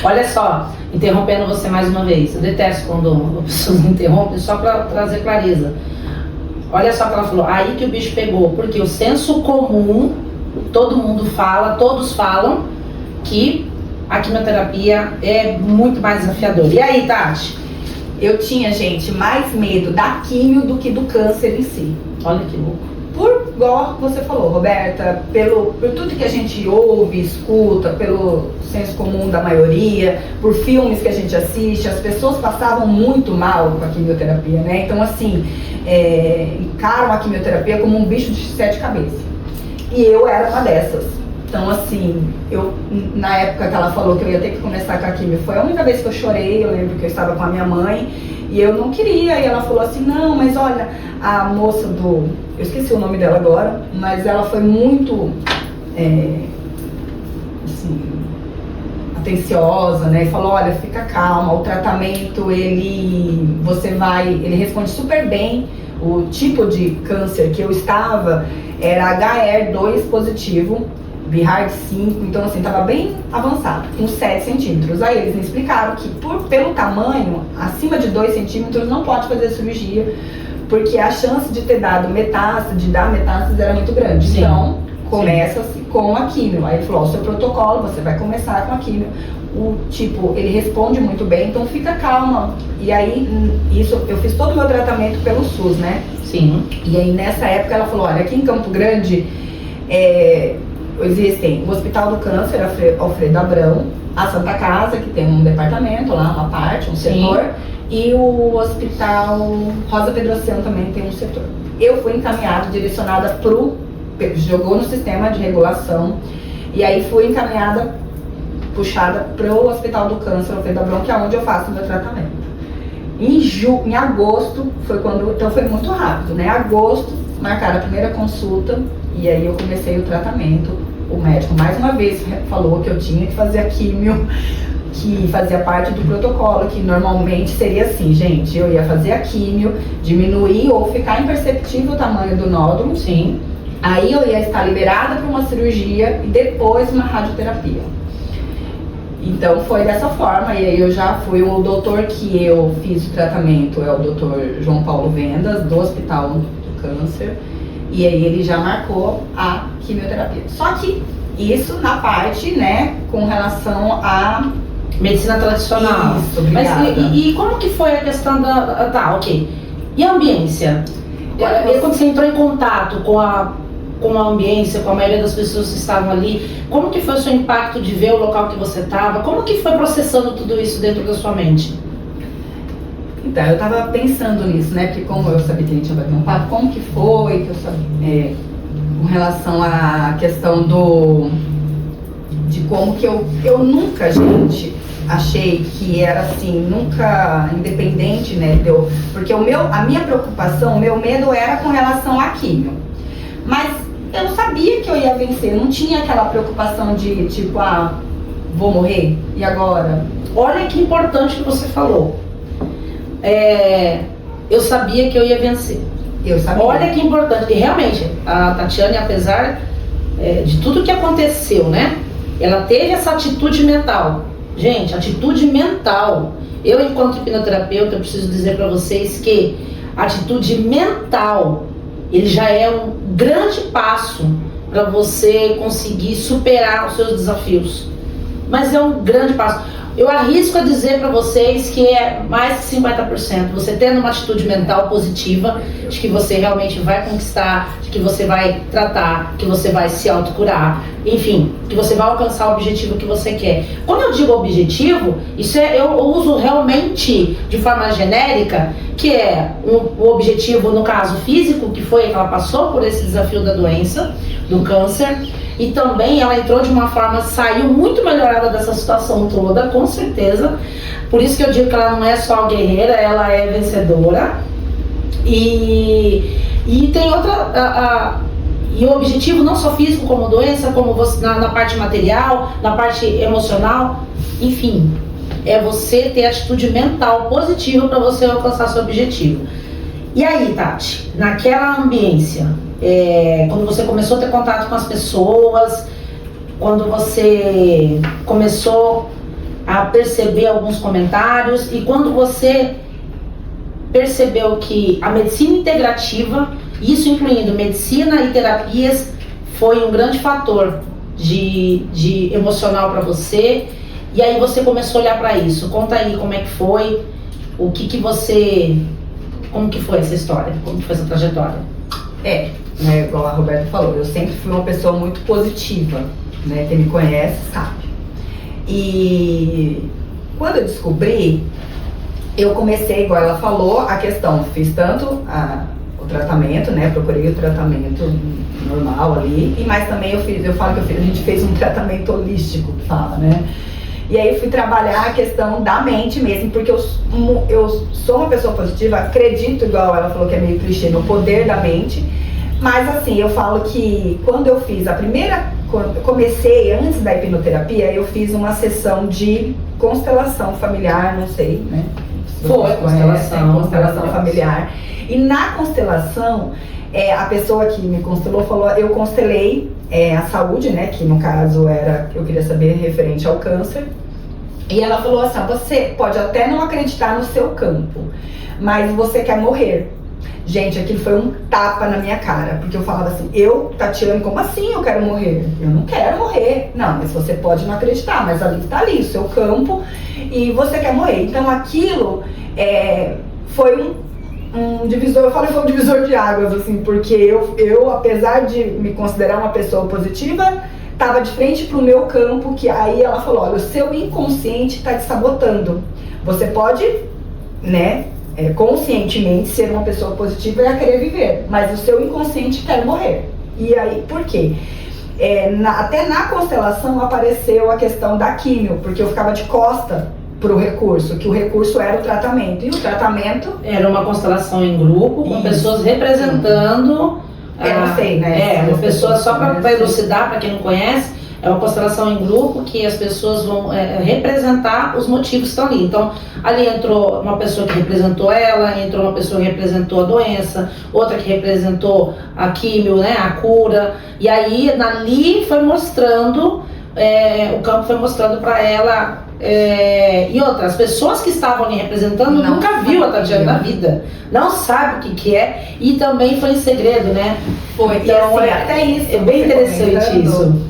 Olha só, interrompendo você mais uma vez, eu detesto quando as pessoas me interrompem, só para trazer clareza. Olha só o que ela falou, aí que o bicho pegou, porque o senso comum, todo mundo fala, todos falam que a quimioterapia é muito mais desafiadora. E aí, Tati? Eu tinha, gente, mais medo da quimio do que do câncer em si. Olha que louco. Igual você falou, Roberta, por tudo que a gente ouve, escuta, pelo senso comum da maioria, por filmes que a gente assiste, as pessoas passavam muito mal com a quimioterapia, né? Então, assim, encaram a quimioterapia como um bicho de 7 cabeças. E eu era uma dessas. Então, assim, na época que ela falou que eu ia ter que começar com a quimio, foi a única vez que eu chorei. Eu lembro que eu estava com a minha mãe e eu não queria. E ela falou assim, não, mas olha, a moça eu esqueci o nome dela agora, mas ela foi muito, assim, atenciosa, né? E falou, olha, fica calma, o tratamento, ele responde super bem. O tipo de câncer que eu estava era HR2 positivo, BRAF 5, então assim, estava bem avançado, com 7 centímetros. Aí eles me explicaram que pelo tamanho, acima de 2 centímetros não pode fazer cirurgia, porque a chance de ter dado metástase, de dar metástase era muito grande. Sim. Então, começa-se com a quimio. Aí ele falou, o seu protocolo, você vai começar com a quimio. Ele responde muito bem, então fica calma. E aí, eu fiz todo o meu tratamento pelo SUS, né? Sim. E aí, nessa época, ela falou, olha, aqui em Campo Grande, existem o Hospital do Câncer, Alfredo Abrão, a Santa Casa, que tem um departamento lá, uma parte, um setor, e o Hospital Rosa Pedrociano também tem um setor. Eu fui encaminhada, direcionada jogou no sistema de regulação, e aí fui encaminhada, puxada para o Hospital do Câncer, Alfredo Abrão, que é onde eu faço o meu tratamento. Em agosto, então foi muito rápido, né? Agosto, marcaram a primeira consulta, e aí eu comecei o tratamento. O médico mais uma vez falou que eu tinha que fazer a químio, que fazia parte do protocolo, que normalmente seria assim, gente, eu ia fazer a químio, diminuir ou ficar imperceptível o tamanho do nódulo. Sim. Aí eu ia estar liberada para uma cirurgia e depois uma radioterapia. Então foi dessa forma, e aí eu já fui, o doutor que eu fiz o tratamento é o doutor João Paulo Vendas, do Hospital do Câncer, e aí ele já marcou a quimioterapia. Só que isso na parte, né, com relação à medicina tradicional. Isso, obrigada. Mas e como que foi a questão da... Tá, ok. E a ambiência? Quando você entrou em contato com a ambiência, com a maioria das pessoas que estavam ali, como que foi o seu impacto de ver o local que você estava? Como que foi processando tudo isso dentro da sua mente? Então, eu estava pensando nisso, né? Porque como eu sabia que a gente ia bater um papo, como que foi, que eu sabia, com relação à questão de como que eu nunca, gente, achei que era assim, nunca independente, né? Porque a minha preocupação, o meu medo era com relação à químio. Mas eu sabia que eu ia vencer, não tinha aquela preocupação de tipo, vou morrer, e agora? Olha que importante que você falou. Eu sabia que eu ia vencer. Eu sabia. Olha que importante. E realmente, a Tatiane, apesar de tudo que aconteceu, né? Ela teve essa atitude mental. Gente, atitude mental. Eu, enquanto hipnoterapeuta, eu preciso dizer para vocês que a atitude mental, ele já é um grande passo para você conseguir superar os seus desafios. Mas é um grande passo. Eu arrisco a dizer para vocês que é mais de 50%. Você tendo uma atitude mental positiva, de que você realmente vai conquistar, de que você vai tratar, que você vai se autocurar, enfim, que você vai alcançar o objetivo que você quer. Quando eu digo objetivo, eu uso realmente de forma genérica, que é o objetivo, no caso físico, que foi que ela passou por esse desafio da doença, do câncer. E também ela entrou de uma forma, saiu muito melhorada dessa situação toda, com certeza. Por isso que eu digo que ela não é só guerreira, ela é vencedora. E tem outra... E o objetivo não só físico como doença, como você, na parte material, na parte emocional, enfim, é você ter atitude mental positiva para você alcançar seu objetivo. E aí, Tati, naquela ambiência, quando você começou a ter contato com as pessoas, quando você começou a perceber alguns comentários, e quando você percebeu que a medicina integrativa, isso incluindo medicina e terapias, foi um grande fator de emocional para você, e aí você começou a olhar para isso. Conta aí como é que foi, como que foi essa história, como que foi essa trajetória? Né, igual a Roberta falou, eu sempre fui uma pessoa muito positiva, né, quem me conhece sabe. E quando eu descobri, eu comecei, igual ela falou, a questão, fiz tanto o tratamento, né, procurei o tratamento normal ali, mas também eu falo que a gente fez um tratamento holístico, que fala, né. E aí fui trabalhar a questão da mente mesmo, porque eu sou uma pessoa positiva, acredito, igual ela falou que é meio clichê, no poder da mente. Mas assim, eu falo que quando eu fiz quando eu comecei, antes da hipnoterapia, eu fiz uma sessão de constelação familiar, não sei, né? Foi, constelação familiar. E na constelação, a pessoa que me constelou falou, eu constelei a saúde, né? Que no caso eu queria saber referente ao câncer. E ela falou assim, você pode até não acreditar no seu campo, mas você quer morrer. Gente, aquilo foi um tapa na minha cara, porque eu falava assim, Tatiane, como assim eu quero morrer? Eu não quero morrer. Não, mas você pode não acreditar, mas ali está ali, o seu campo, e você quer morrer. Então aquilo foi um divisor, eu falo que foi um divisor de águas, assim, porque eu, apesar de me considerar uma pessoa positiva, estava de frente para o meu campo, que aí ela falou, olha, o seu inconsciente está te sabotando. Você pode, né, conscientemente ser uma pessoa positiva e querer viver, mas o seu inconsciente quer morrer. E aí, por quê? Até na constelação apareceu a questão da químio, porque eu ficava de costa pro recurso, que o recurso era o tratamento, e o tratamento... Era uma constelação em grupo, com pessoas representando... Eu não sei, né? Uma pessoa, só para elucidar, para quem não conhece, é uma constelação em grupo que as pessoas vão representar os motivos que estão ali. Então, ali entrou uma pessoa que representou ela, entrou uma pessoa que representou a doença, outra que representou a químio, né, a cura. E aí, ali foi mostrando, o campo foi mostrando para ela. E outras pessoas que estavam ali representando nunca viu a Tatiane na vida, não sabe o que é, e também foi em segredo, né? Foi, então, e assim, até isso é bem interessante isso.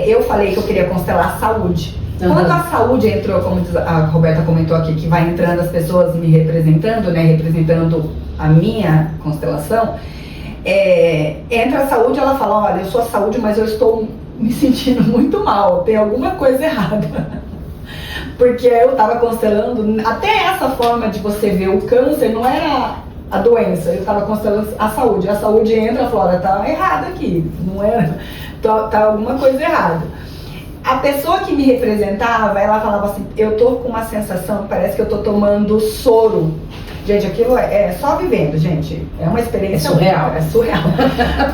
Eu falei que eu queria constelar a saúde. Quando a saúde entrou, como a Roberta comentou aqui, que vai entrando as pessoas me representando, né, representando a minha constelação, entra a saúde, ela fala, olha, eu sou a saúde, mas eu estou me sentindo muito mal, tem alguma coisa errada. Porque eu estava constelando, até essa forma de você ver o câncer não era a doença, eu estava constelando a saúde. A saúde entra e fala, tá errado aqui, não é, tá alguma coisa errada. A pessoa que me representava, ela falava assim, eu tô com uma sensação, parece que eu tô tomando soro. Gente, aquilo é só vivendo, gente. É uma experiência surreal. É surreal.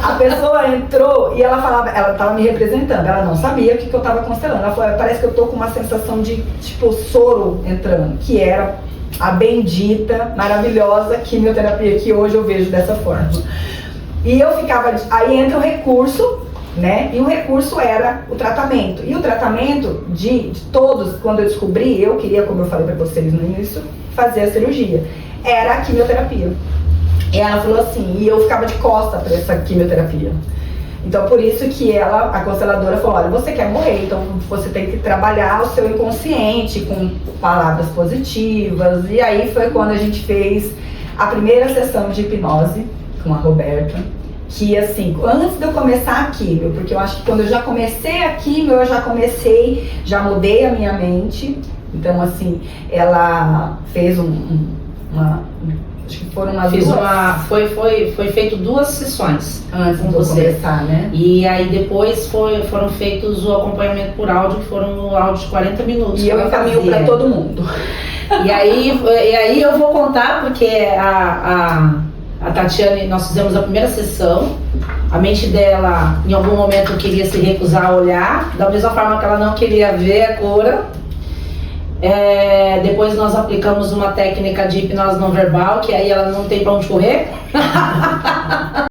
A pessoa entrou e ela falava, ela estava me representando, ela não sabia o que eu estava constelando. Ela falou, parece que eu tô com uma sensação de, tipo, soro entrando, que era a bendita, maravilhosa quimioterapia, que hoje eu vejo dessa forma. E eu ficava, aí entra o recurso, né? E o recurso era o tratamento. E o tratamento de todos, quando eu descobri, eu queria, como eu falei para vocês no início, fazer a cirurgia. Era a quimioterapia. E ela falou assim, e eu ficava de costa para essa quimioterapia. Então por isso que a consteladora falou, olha, você quer morrer, então você tem que trabalhar o seu inconsciente com palavras positivas. E aí foi quando a gente fez a primeira sessão de hipnose com a Roberta, que assim, antes de eu começar a quimio, porque eu acho que quando eu já comecei a quimio, já mudei a minha mente. Então assim, ela fez acho que foram foi feito 2 sessões antes com de você, começar, né? E aí depois foram feitos o acompanhamento por áudio, que foram um áudio de 40 minutos. E eu encaminho para todo mundo. E aí eu vou contar, porque a Tatiane, nós fizemos a primeira sessão, a mente dela em algum momento queria se recusar a olhar, da mesma forma que ela não queria ver a cura. Depois nós aplicamos uma técnica de hipnose não verbal, que aí ela não tem pra onde correr.